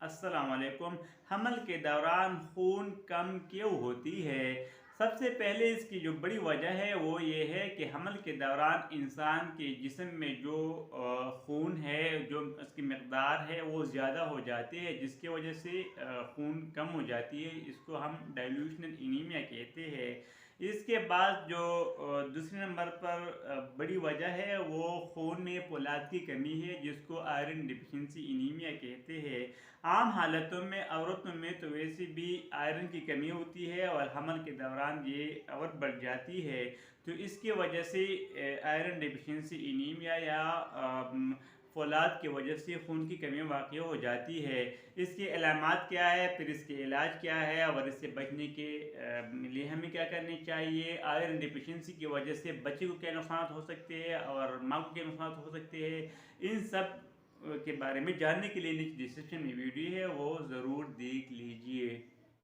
अस्सलाम वालेकुम। हमल के दौरान खून कम क्यों होती है? सबसे पहले इसकी जो बड़ी वजह है वो ये है कि हमल के दौरान इंसान के जिस्म में जो खून है, जो उसकी मकदार है वो ज़्यादा हो जाती है, जिसकी वजह से खून कम हो जाती है। इसको हम डाइल्यूशनल एनीमिया कहते हैं। इसके बाद जो दूसरे नंबर पर बड़ी वजह है वो खून में पोलाद की कमी है, जिसको आयरन डिफिशिएंसी एनीमिया कहते हैं। आम हालतों में औरतों में तो वैसे भी आयरन की कमी होती है और हमल के दौरान ये और बढ़ जाती है। तो इसकी वजह से आयरन डिफिशिएंसी एनीमिया या फौलाद की वजह से खून की कमी वाक़ई हो जाती है। इसकी अलामात क्या है, फिर इसके इलाज क्या है और इससे बचने के लिए हमें क्या करनी चाहिए। आयरन डिफिशिएंसी की वजह से बच्चे को क्या नुकसान हो सकते हैं और माँ को क्या नुकसान हो सकते हैं, इन सब के बारे में जानने के लिए नीचे डिस्क्रिप्शन में वीडियो है, वो ज़रूर देख लीजिए।